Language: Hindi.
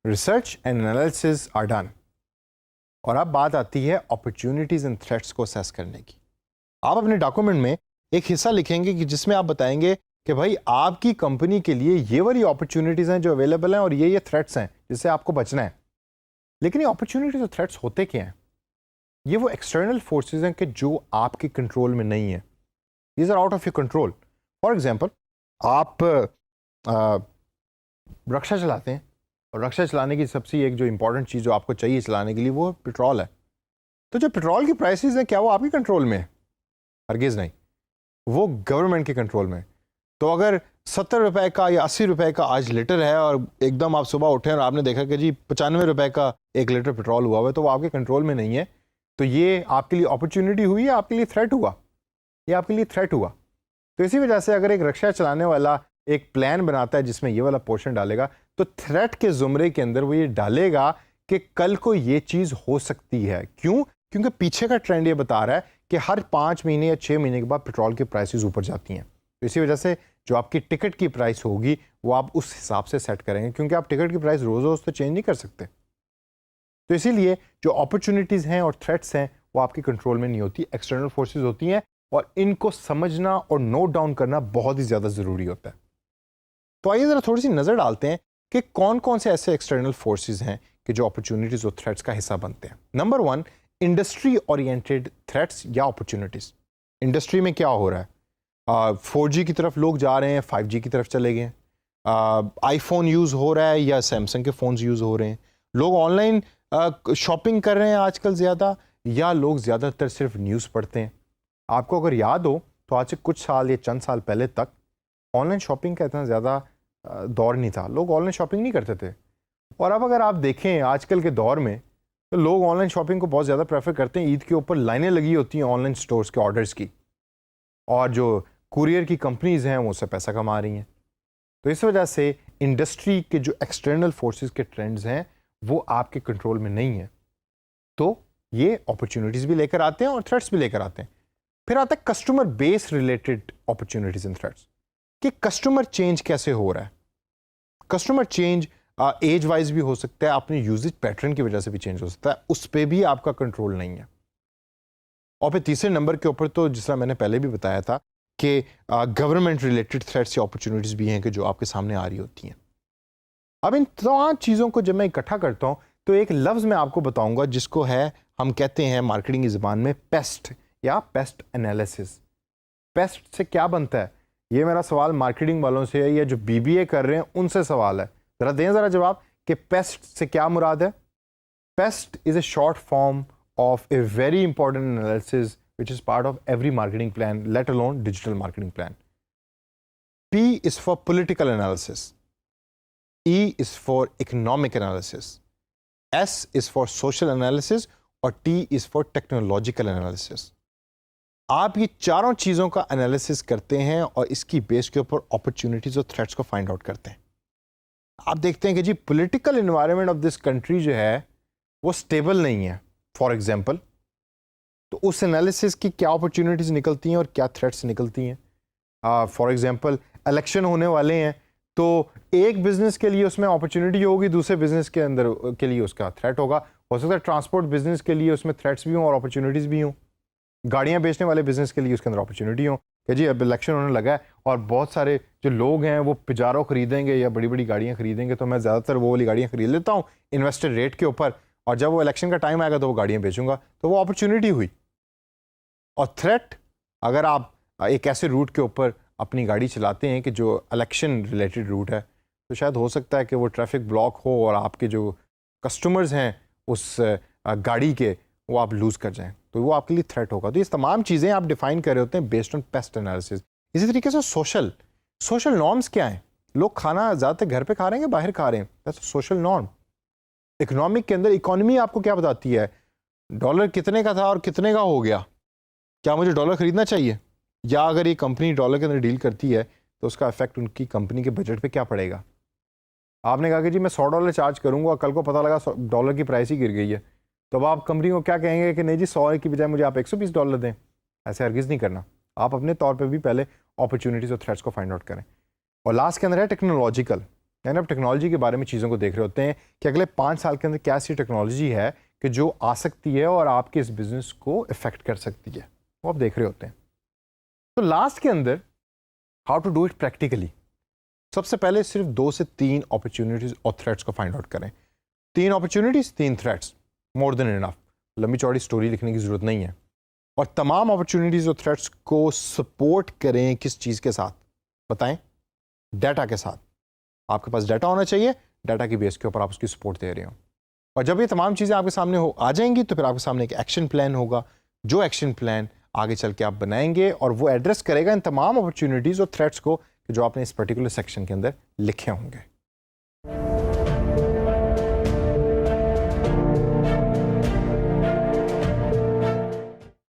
Research and analysis are done और अब बात आती है अपॉर्चुनिटीज एंड थ्रेट्स को असेस करने की। आप अपने डॉक्यूमेंट में एक हिस्सा लिखेंगे कि जिसमें आप बताएंगे कि भाई आपकी कंपनी के लिए ये वाली अपॉर्चुनिटीज हैं जो अवेलेबल हैं और ये थ्रेट्स हैं जिससे आपको बचना है। लेकिन ये अपॉर्चुनिटीज और थ्रेट्स होते क्या हैं? ये वो एक्सटर्नल फोर्सेज हैं कि जो आपके कंट्रोल में नहीं है। These are out of your control. For example, आप रक्षा चलाते हैं और रक्षा चलाने की सबसे एक जो इंपॉर्टेंट चीज़ जो आपको चाहिए चलाने के लिए वो पेट्रोल है। तो जो पेट्रोल की प्राइसेस हैं क्या वो आपके कंट्रोल में है? हरगिज़ नहीं, वो गवर्नमेंट के कंट्रोल में। तो अगर 70 रुपए का या 80 रुपए का आज लीटर है और एकदम आप सुबह उठे और आपने देखा कि जी 95 रुपए का 1 लीटर पेट्रोल हुआ है, तो वो आपके कंट्रोल में नहीं है। तो ये आपके लिए अपॉर्चुनिटी हुई या आपके लिए थ्रेट हुआ? ये आपके लिए थ्रेट हुआ। तो इसी वजह से अगर एक रक्षा चलाने वाला एक प्लान बनाता है जिसमें ये वाला पोर्शन डालेगा, तो थ्रेट के जुमरे के अंदर वो ये डालेगा कि कल को ये चीज़ हो सकती है। क्यों? क्योंकि पीछे का ट्रेंड ये बता रहा है कि हर 5 महीने या 6 महीने के बाद पेट्रोल की प्राइसेस ऊपर जाती हैं। तो इसी वजह से जो आपकी टिकट की प्राइस होगी वो आप उस हिसाब से सेट करेंगे, क्योंकि आप टिकट की प्राइस रोज़ रोज़ तो चेंज नहीं कर सकते। तो इसीलिए जो अपॉर्चुनिटीज़ हैं और थ्रेट्स हैं वो आपके कंट्रोल में नहीं होती, एक्सटर्नल फोर्सेस होती हैं, और इनको समझना और नोट डाउन करना बहुत ही ज़्यादा ज़रूरी होता है। तो आइए ज़रा थोड़ी सी नज़र डालते हैं कि कौन कौन से ऐसे एक्सटर्नल फोर्सेस हैं कि जो अपॉर्चुनिटीज़ और थ्रेट्स का हिस्सा बनते हैं। नंबर 1, इंडस्ट्री ओरिएंटेड थ्रेट्स या अपॉर्चुनिटीज़। इंडस्ट्री में क्या हो रहा है? 4G की तरफ लोग जा रहे हैं, 5G की तरफ चले गए। आईफोन यूज़ हो रहा है या सैमसंग के फ़ोन्स यूज़ हो रहे हैं। लोग ऑनलाइन शॉपिंग कर रहे हैं आजकल ज़्यादा, या लोग ज़्यादातर सिर्फ न्यूज़ पढ़ते हैं। आपको अगर याद हो तो आज से कुछ साल या चंद साल पहले तक ऑनलाइन शॉपिंग का इतना ज़्यादा दौर नहीं था, लोग ऑनलाइन शॉपिंग नहीं करते थे। और अब अगर आप देखें आजकल के दौर में तो लोग ऑनलाइन शॉपिंग को बहुत ज़्यादा प्रेफर करते हैं। ईद के ऊपर लाइनें लगी होती हैं ऑनलाइन स्टोर्स के ऑर्डर्स की, और जो कुरियर की कंपनीज़ हैं वो उससे पैसा कमा रही हैं। तो इस वजह से इंडस्ट्री के जो एक्सटर्नल फोर्सेस के ट्रेंड्स हैं वो आपके कंट्रोल में नहीं है। तो ये अपॉर्चुनिटीज़ भी लेकर आते हैं और थ्रेट्स भी लेकर आते हैं। फिर आता है customer base related opportunities and threats, कि कस्टमर चेंज कैसे हो रहा है। कस्टमर चेंज एज वाइज भी हो सकता है, अपने यूजेज पैटर्न की वजह से भी चेंज हो सकता है, उस पर भी आपका कंट्रोल नहीं है। और फिर तीसरे नंबर के ऊपर तो जिस तरह मैंने पहले भी बताया था कि गवर्नमेंट रिलेटेड थ्रेट्स या अपॉर्चुनिटीज़ भी हैं कि जो आपके सामने आ रही होती हैं। अब इन तमाम चीज़ों को जब मैं इकट्ठा करता हूँ तो एक लफ्ज़ मैं आपको बताऊंगा जिसको है, हम कहते हैं मार्केटिंग की ज़बान में, पेस्ट या पेस्ट एनालिसिस। पेस्ट से क्या बनता है? ये मेरा सवाल मार्केटिंग वालों से है या जो BBA कर रहे हैं उनसे सवाल है। ज़रा दें ज़रा जवाब कि पेस्ट से क्या मुराद है। Paste is a short form of a very important analysis which is part of every marketing plan, let alone digital marketing plan. P is for political analysis. E is for economic analysis. S is for social analysis और T is for technological analysis. आप ये चारों चीज़ों का एनालिसिस करते हैं और इसकी बेस के ऊपर अपॉर्चुनिटीज़ और थ्रेट्स को फाइंड आउट करते हैं। आप देखते हैं कि जी political environment of this country जो है वो स्टेबल नहीं है, फॉर एग्जांपल, तो उस एनालिसिस की क्या अपॉर्चुनिटीज़ निकलती हैं और क्या थ्रेट्स निकलती हैं। फॉर एग्जांपल, इलेक्शन होने वाले हैं तो एक बिजनेस के लिए उसमें अपॉर्चुनिटी होगी, दूसरे बिजनेस के अंदर के लिए उसका थ्रेट होगा। हो सकता है ट्रांसपोर्ट बिजनेस के लिए उसमें थ्रेट्स भी हों और अपॉर्चुनिटीज़ भी हों। गाड़ियाँ बेचने वाले बिजनेस के लिए उसके अंदर अपॉर्चुनिटी हो कि जी अब इलेक्शन होने लगा है और बहुत सारे जो लोग हैं वो पिजारो खरीदेंगे या बड़ी बड़ी गाड़ियाँ खरीदेंगे, तो मैं ज़्यादातर वो वाली गाड़ियाँ खरीद लेता हूँ इन्वेस्टेड रेट के ऊपर, और जब वो इलेक्शन का टाइम आएगा तो वो गाड़ियाँ बेचूंगा। तो वो अपॉर्चुनिटी हुई। और थ्रेट, अगर आप एक ऐसे रूट के ऊपर अपनी गाड़ी चलाते हैं कि जो इलेक्शन रिलेटेड रूट है, तो शायद हो सकता है कि वो ट्रैफिक ब्लॉक हो और आपके जो कस्टमर्स हैं उस गाड़ी के, वो आप लूज़ कर जाएं, तो वो आपके लिए थ्रेट होगा। तो ये तमाम चीज़ें आप डिफाइन कर रहे होते हैं बेस्ड ऑन पेस्ट एनालिसिस। इसी तरीके से सोशल नॉर्म्स क्या हैं? लोग खाना ज़्यादातर घर पे खा रहे हैं, बाहर खा रहे हैं, दैट्स सोशल नॉर्म। इकोनॉमिक के अंदर इकोनॉमी आपको क्या बताती है? डॉलर कितने का था और कितने का हो गया, क्या मुझे डॉलर खरीदना चाहिए? या अगर ये कंपनी डॉलर के अंदर डील करती है तो उसका इफेक्ट उनकी कंपनी के बजट पे क्या पड़ेगा? आपने कहा कि जी मैं $100 चार्ज करूंगा, कल को पता लगा डॉलर की प्राइस ही गिर गई है, तो अब आप कंपनी को क्या कहेंगे कि नहीं जी 100 की बजाय मुझे आप $120 दें? ऐसे हरगिज़ नहीं करना। आप अपने तौर पे भी पहले अपॉर्चुनिटीज़ और थ्रेट्स को फाइंड आउट करें। और लास्ट के अंदर है टेक्नोलॉजिकल। यानी आप टेक्नोलॉजी के बारे में चीज़ों को देख रहे होते हैं कि अगले 5 साल के अंदर क्या सी टेक्नोलॉजी है कि जो आ सकती है और आपके इस बिज़नेस को इफ़ेक्ट कर सकती है, वो आप देख रहे होते हैं। तो लास्ट के अंदर how to do it practically, सबसे पहले सिर्फ 2 से 3 अपॉर्चुनिटीज़ और थ्रेट्स को फाइंड आउट करें। 3 opportunities, 3 threats, more than enough. लंबी चौड़ी स्टोरी लिखने की ज़रूरत नहीं है। और तमाम अपॉर्चुनिटीज़ और थ्रेट्स को सपोर्ट करें किस चीज़ के साथ, बताएं? डाटा के साथ। आपके पास डाटा होना चाहिए, डाटा की बेस के ऊपर आप उसकी सपोर्ट दे रहे हो। और जब ये तमाम चीज़ें आपके सामने आ जाएंगी तो फिर आपके सामने एक एक्शन प्लान होगा, जो एक्शन प्लान आगे चल के आप बनाएंगे और वो एड्रेस करेगा इन तमाम अपॉर्चुनिटीज़ और थ्रेट्स को जो आपने इस पर्टिकुलर सेक्शन के अंदर लिखे होंगे।